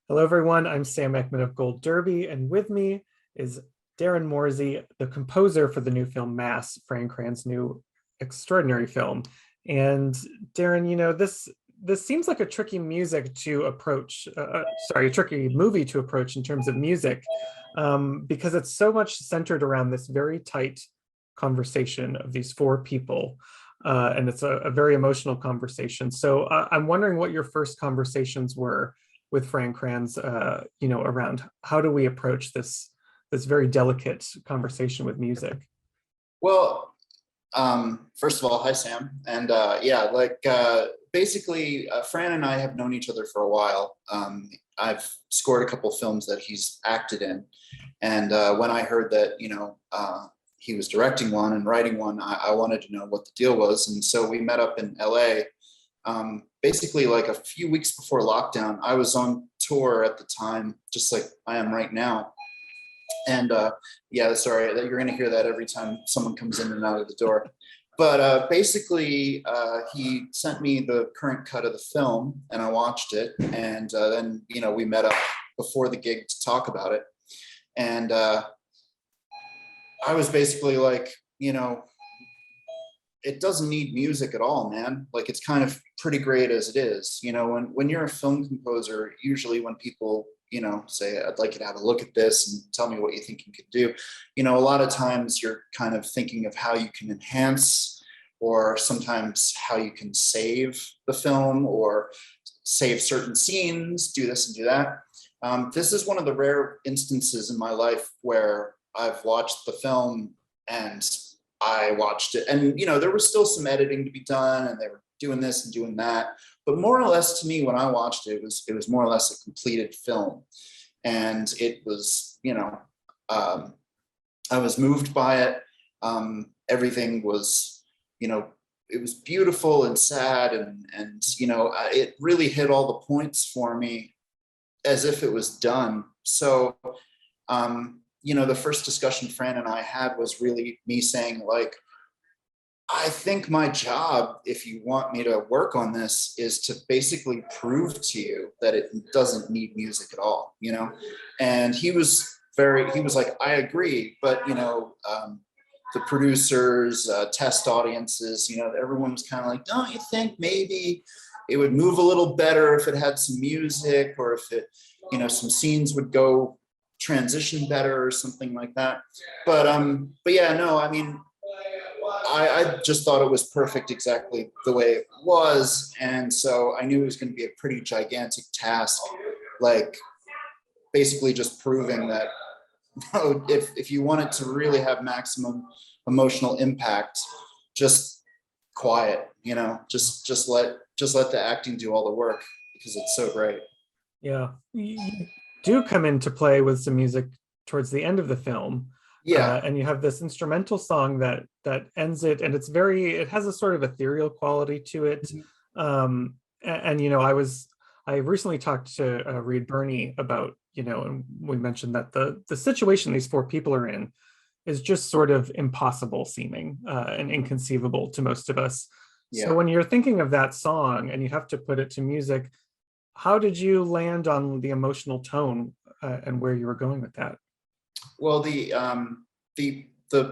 Hello, everyone. I'm Sam Eckmann of Gold Derby, and with me is Darren Morze, the composer for the new film Mass, Fran Kranz's new extraordinary film. And Darren, this seems like a tricky music to approach. A tricky movie to approach in terms of music, because it's so much centered around this very tight conversation of these four people. And it's a very emotional conversation. So I'm wondering what your first conversations were with Fran Kranz, around how do we approach this very delicate conversation with music? Well, first of all, hi Sam, and basically, Fran and I have known each other for a while. I've scored a couple films that he's acted in, and when I heard that he was directing one and writing one, I wanted to know what the deal was, and so we met up in LA. Basically, like a few weeks before lockdown. I was on tour at the time, just like I am right now. And sorry that you're going to hear that every time someone comes in and out of the door. But basically, he sent me the current cut of the film, and I watched it. And then we met up before the gig to talk about it. And I was basically like, it doesn't need music at all, man. Like, it's kind of pretty great as it is. When you're a film composer, usually when people, say, I'd like you to have a look at this and tell me what you think you could do. A lot of times you're kind of thinking of how you can enhance, or sometimes how you can save the film or save certain scenes, do this and do that. This is one of the rare instances in my life where I've watched the film and I watched it, and there was still some editing to be done, and they were doing this and doing that. But more or less, to me, when I watched it, it was more or less a completed film, and it was, I was moved by it. Everything was, it was beautiful and sad, and it really hit all the points for me, as if it was done. So. The first discussion Fran and I had was really me saying, like, I think my job, if you want me to work on this, is to basically prove to you that it doesn't need music at all, And he was like, I agree, but, the producers, test audiences, everyone was kind of like, don't you think maybe it would move a little better if it had some music, or if it, some scenes would go transition better or something like that. But yeah, no, I mean, I just thought it was perfect exactly the way it was. And so I knew it was going to be a pretty gigantic task, like basically just proving that if you want it to really have maximum emotional impact, just quiet, just let the acting do all the work, because it's so great. Yeah, you do come into play with some music towards the end of the film. Yeah. And you have this instrumental song that ends it, and it has a sort of ethereal quality to it. And I recently talked to Reed Birney about, and we mentioned that the situation these four people are in is just sort of impossible seeming, and inconceivable to most of us. Yeah. So when you're thinking of that song and you have to put it to music, how did you land on the emotional tone, and where you were going with that? Well, the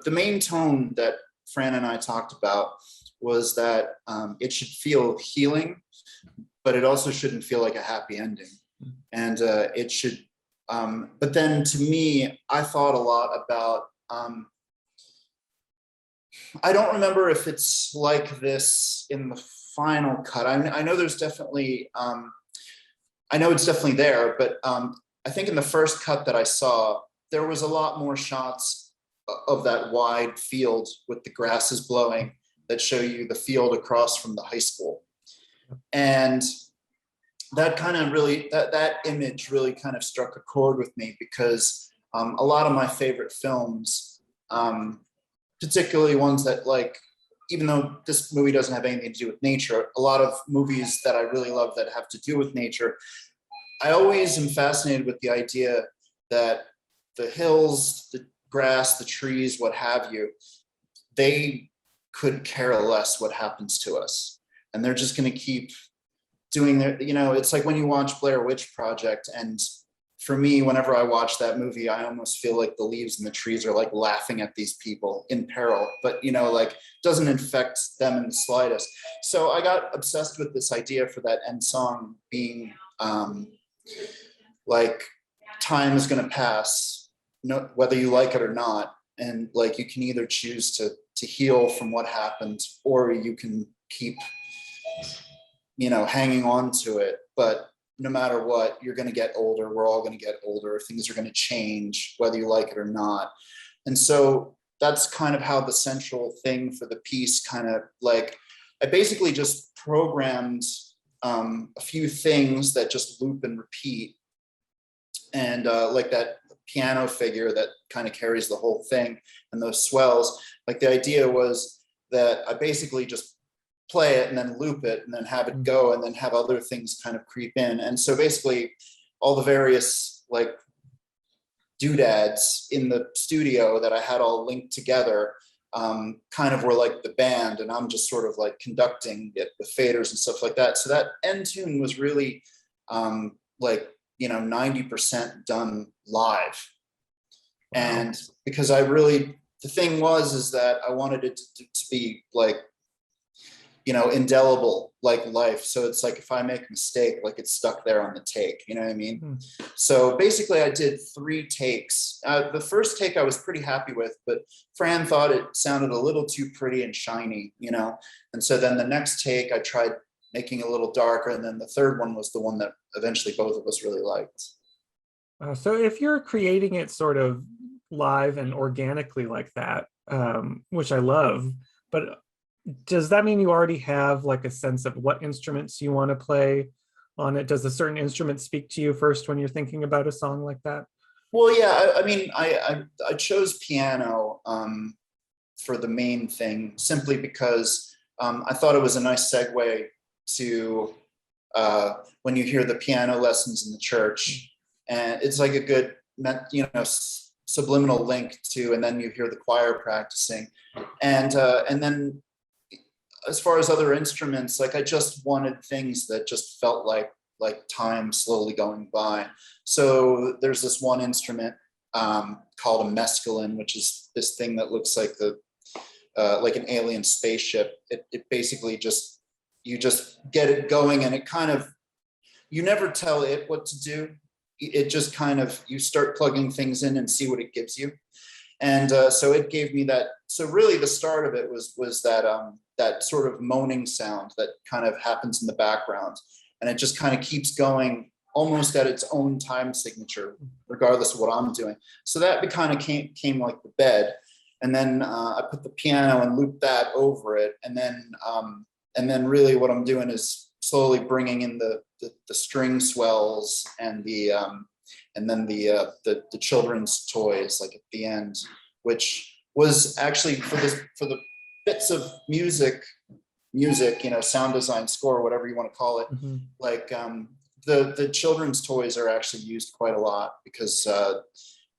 main tone that Fran and I talked about was that it should feel healing, but it also shouldn't feel like a happy ending. And it should, but then to me, I thought a lot about, I don't remember if it's like this in the final cut. I know there's definitely, I know it's definitely there, but I think in the first cut that I saw, there was a lot more shots of that wide field with the grasses blowing that show you the field across from the high school. And that kind of really, that image really kind of struck a chord with me, because a lot of my favorite films, particularly ones that, like, even though this movie doesn't have anything to do with nature, a lot of movies that I really love that have to do with nature, I always am fascinated with the idea that the hills, the grass, the trees, what have you, they could care less what happens to us. And they're just going to keep doing their, it's like when you watch Blair Witch Project, and for me, whenever I watch that movie, I almost feel like the leaves in the trees are like laughing at these people in peril, but like doesn't infect them in the slightest. So I got obsessed with this idea for that end song being like, time is going to pass, no, whether you like it or not. And like, you can either choose to heal from what happened, or you can keep, hanging on to it. But no matter what, you're going to get older. We're all going to get older. Things are going to change, whether you like it or not. And so that's kind of how the central thing for the piece kind of like, I basically just programmed a few things that just loop and repeat. And like that piano figure that kind of carries the whole thing, and those swells. Like the idea was that I basically just play it and then loop it and then have it go, and then have other things kind of creep in. And so basically all the various like doodads in the studio that I had all linked together kind of were like the band, and I'm just sort of like conducting it with faders and stuff like that. So that end tune was really like 90% done live. Wow. And because the thing is that I wanted it to be like, indelible, like life. So it's like, if I make a mistake, like it's stuck there on the take, you know what I mean? So basically I did 3 takes. The first take I was pretty happy with, but Fran thought it sounded a little too pretty and shiny, And so then the next take I tried making a little darker. And then the third one was the one that eventually both of us really liked. So if you're creating it sort of live and organically like that, which I love, but does that mean you already have like a sense of what instruments you want to play on it? Does a certain instrument speak to you first when you're thinking about a song like that? Well, yeah, I mean, I chose piano for the main thing, simply because I thought it was a nice segue to when you hear the piano lessons in the church, and it's like a good, subliminal link to, and then you hear the choir practicing, and then as far as other instruments, like I just wanted things that just felt like time slowly going by. So there's this one instrument called a mescaline, which is this thing that looks like like an alien spaceship. It basically you just get it going, and it kind of, you never tell it what to do. It just kind of, you start plugging things in and see what it gives you. And so it gave me that. So really the start of it was that sort of moaning sound that kind of happens in the background. And it just kind of keeps going almost at its own time signature, regardless of what I'm doing. So that kind of came like the bed. And then I put the piano and looped that over it. And then really what I'm doing is slowly bringing in the string swells and then the children's toys, like at the end, which was actually for the bits of music, sound design, score, whatever you want to call it. Like the children's toys are actually used quite a lot, because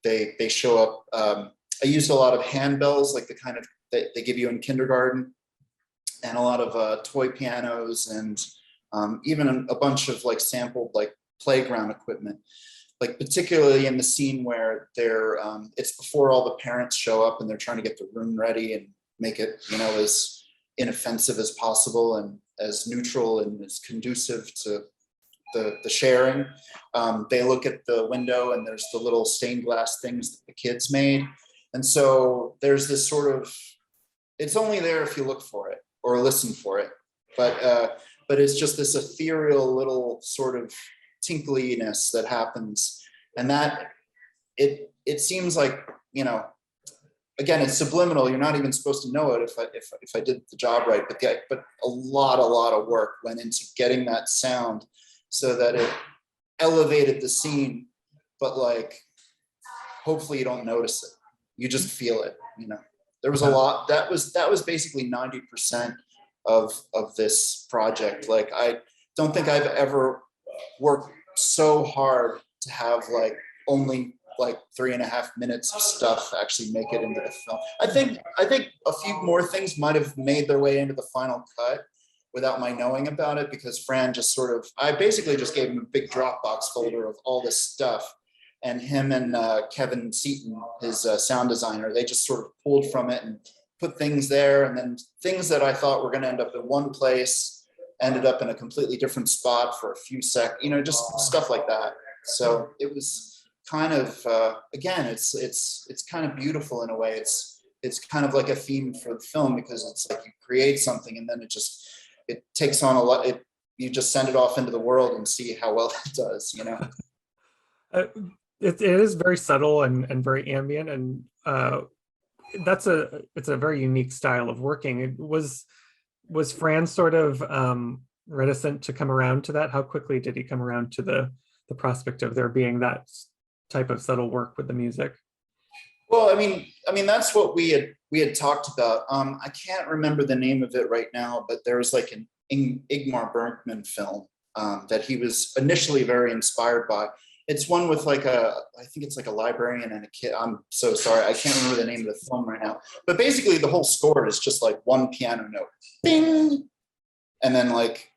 they show up. I used a lot of handbells, like the kind of that they give you in kindergarten, and a lot of toy pianos, and even a bunch of like sampled like playground equipment, like particularly in the scene where it's before all the parents show up and they're trying to get the room ready and make it, as inoffensive as possible and as neutral and as conducive to the sharing. They look at the window and there's the little stained glass things that the kids made. And so there's this sort of, it's only there if you look for it or listen for it. But it's just this ethereal little sort of tinkliness that happens. And that it seems like, again, it's subliminal. You're not even supposed to know it if I did the job right. But a lot of work went into getting that sound so that it elevated the scene. But like, hopefully you don't notice it. You just feel it. There was a lot. That was basically 90% of this project. Like, I don't think I've ever worked so hard to have like only like 3.5 minutes of stuff actually make it into the film. I think a few more things might have made their way into the final cut, without my knowing about it, because Fran just sort of, I basically just gave him a big Dropbox folder of all this stuff. And him and Kevin Seaton, his sound designer, they just sort of pulled from it and put things there. And then things that I thought were going to end up in one place ended up in a completely different spot for a few seconds, you know, just stuff like that. So it was kind of, again, it's kind of beautiful in a way. It's kind of like a theme for the film, because it's like you create something and then it takes on a lot. You just send it off into the world and see how well it does, you know? It is very subtle and very ambient, and it's a very unique style of working. Was Fran sort of reticent to come around to that? How quickly did he come around to the prospect of there being that type of subtle work with the music? Well, I mean that's what we had talked about. I can't remember the name of it right now, but there was like an Ingmar Bergman film that he was initially very inspired by. It's one with like I think it's like a librarian and a kid. I'm so sorry, I can't remember the name of the film right now. But basically the whole score is just like one piano note, bing, and then like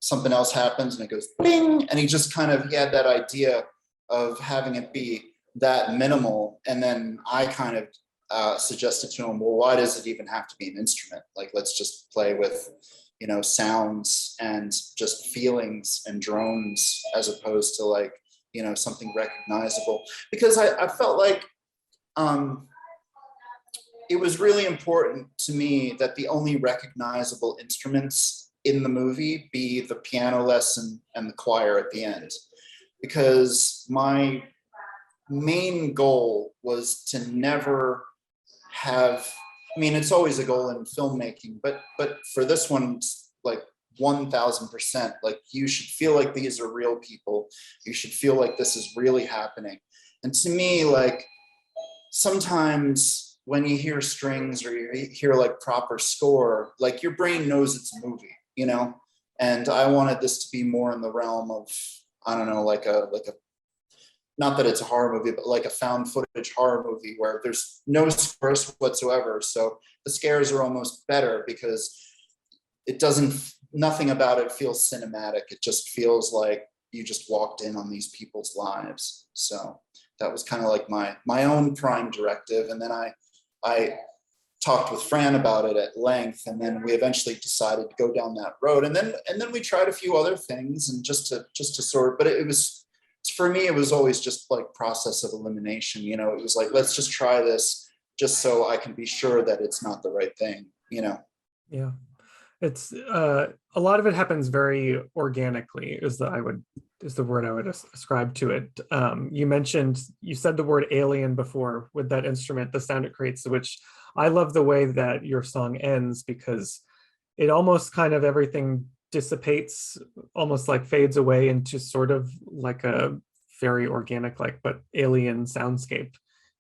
something else happens and it goes bing, and he had that idea of having it be that minimal. And then I kind of suggested to him, well, why does it even have to be an instrument? Like, let's just play with, you know, sounds and just feelings and drones, as opposed to like, you know, something recognizable. Because I felt like it was really important to me that the only recognizable instruments in the movie be the piano lesson and the choir at the end. Because my main goal was to never have, I mean, it's always a goal in filmmaking, but for this one, like 1000%, like you should feel like these are real people. You should feel like this is really happening. And to me, like sometimes when you hear strings or you hear like proper score, like your brain knows it's a movie, you know? And I wanted this to be more in the realm of, I don't know, like a not that it's a horror movie, but like a found footage horror movie where there's no scares whatsoever. So the scares are almost better because nothing about it feels cinematic. It just feels like you just walked in on these people's lives. So that was kind of like my own prime directive. And then I talked with Fran about it at length, and then we eventually decided to go down that road. And then we tried a few other things, and just to sort, but it was, for me, it was always just like process of elimination. You know, it was like, let's just try this just so I can be sure that it's not the right thing, you know? Yeah. It's a lot of it happens very organically is the word I would ascribe to it. You said the word alien before with that instrument, the sound it creates, which I love the way that your song ends, because it almost kind of everything dissipates, almost like fades away into sort of like a very organic, like, but alien soundscape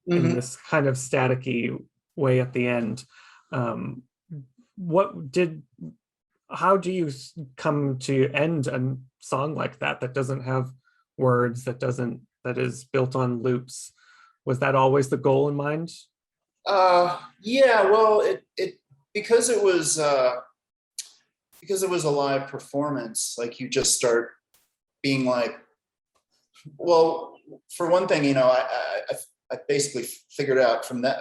in this kind of staticky way at the end. How do you come to end a song like that doesn't have words, that is built on loops? Was that always the goal in mind? Yeah, well, it because it was a live performance, like you just start being like, well, for one thing, you know, I basically figured out from that,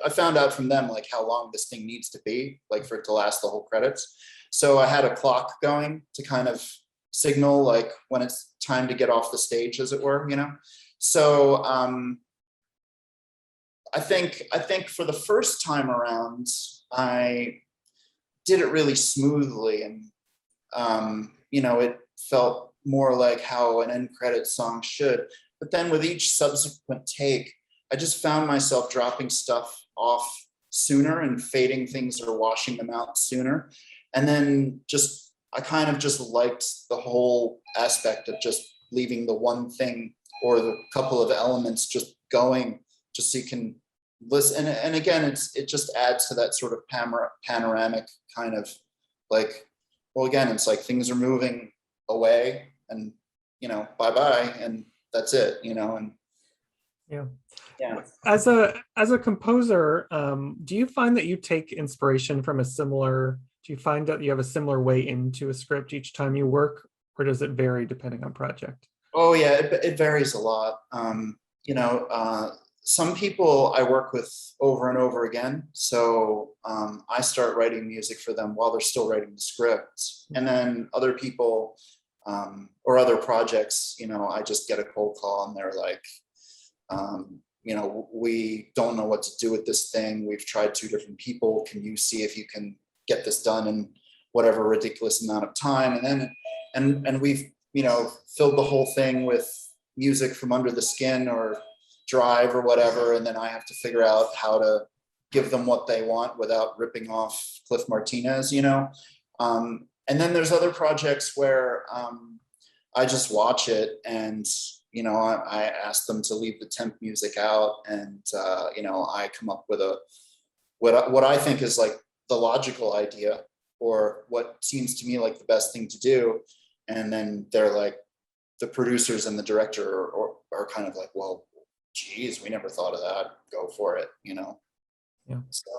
I found out from them like how long this thing needs to be, like for it to last the whole credits. So I had a clock going to kind of signal like when it's time to get off the stage, as it were, you know? So I think for the first time around, I did it really smoothly, and you know, it felt more like how an end credit song should. But then with each subsequent take, I just found myself dropping stuff off sooner and fading things or washing them out sooner. And then I kind of just liked the whole aspect of just leaving the one thing or the couple of elements just going, just so you can listen. And again, it just adds to that sort of panoramic kind of like, well, again, it's like things are moving away and, you know, bye-bye, and that's it, you know? And yeah. Yeah. As a composer, do you find that you take inspiration from a similar Do you find that you have a similar way into a script each time you work, or does it vary depending on project? Oh yeah, it varies a lot. Some people I work with over and over again. So I start writing music for them while they're still writing the scripts. And then other people or other projects, I just get a cold call and they're like, we don't know what to do with this thing. We've tried 2 different people. Can you see if you can get this done in whatever ridiculous amount of time? And then, and we've, filled the whole thing with music from Under the Skin or Drive or whatever. And then I have to figure out how to give them what they want without ripping off Cliff Martinez, and then there's other projects where I just watch it and, I ask them to leave the temp music out and, I come up with what I think is like the logical idea or what seems to me like the best thing to do. And then they're like, the producers and the director are kind of like, well, geez, we never thought of that. Go for it, Yeah. So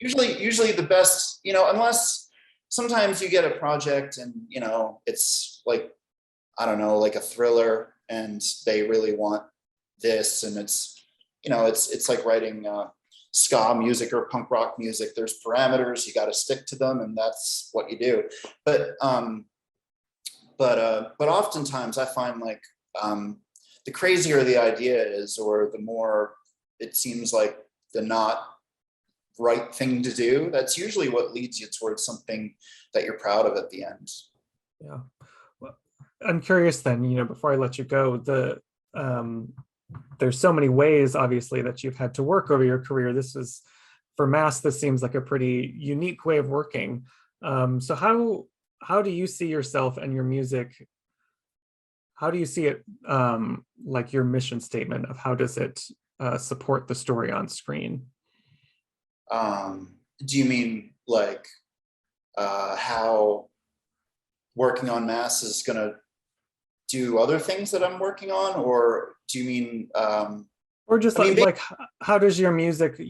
usually the best, unless sometimes you get a project and, it's like, I don't know, like a thriller and they really want this. And it's, it's like writing ska music or punk rock music. There's parameters, you got to stick to them and that's what you do. But oftentimes I find like the crazier the idea is, or the more it seems like the not right thing to do, that's usually what leads you towards something that you're proud of at the end. Yeah. Well, I'm curious then, before I let you go, there's so many ways, obviously, that you've had to work over your career. For Mass, this seems like a pretty unique way of working. So how do you see yourself and your music? How do you see it, like your mission statement of how does it support the story on screen? Do you mean like how working on Mass is going to do other things that I'm working on, or do you mean or just like how does your music,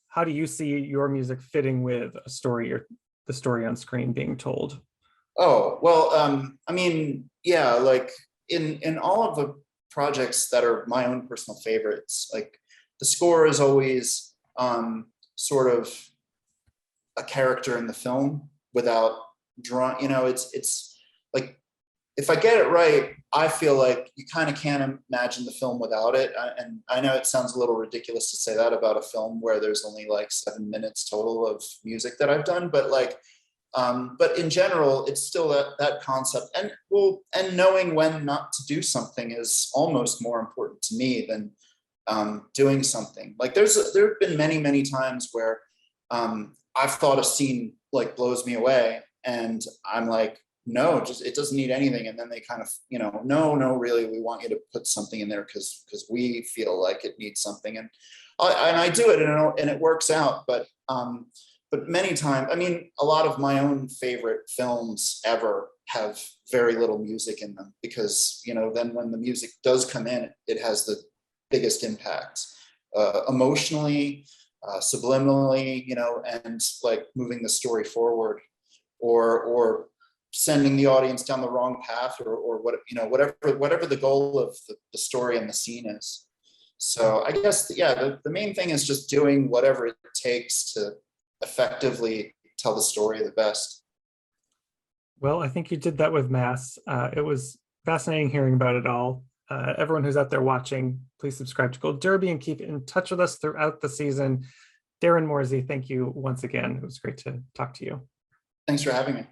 how do you see your music fitting with a story or the story on screen being told? Oh, well, yeah, like in all of the projects that are my own personal favorites, like the score is always sort of a character in the film without drawing, it's like, if I get it right, I feel like you kind of can't imagine the film without it. And I know it sounds a little ridiculous to say that about a film where there's only like 7 minutes total of music that I've done, but but in general, it's still that concept. And knowing when not to do something is almost more important to me than doing something. Like there have been many, many times where I've thought a scene like blows me away and I'm like, no, just it doesn't need anything. And then they kind of, no, really, we want you to put something in there because we feel like it needs something. And I do it and it works out. But many times, a lot of my own favorite films ever have very little music in them because, then when the music does come in, it has the biggest impact emotionally, subliminally, and like moving the story forward or sending the audience down the wrong path or what, whatever the goal of the story and the scene is. So I guess, the main thing is just doing whatever it takes to effectively tell the story the best. Well, I think you did that with Mass. It was fascinating hearing about it all. Everyone who's out there watching, please subscribe to Gold Derby and keep in touch with us throughout the season. Darren Morze, thank you once again. It was great to talk to you. Thanks for having me.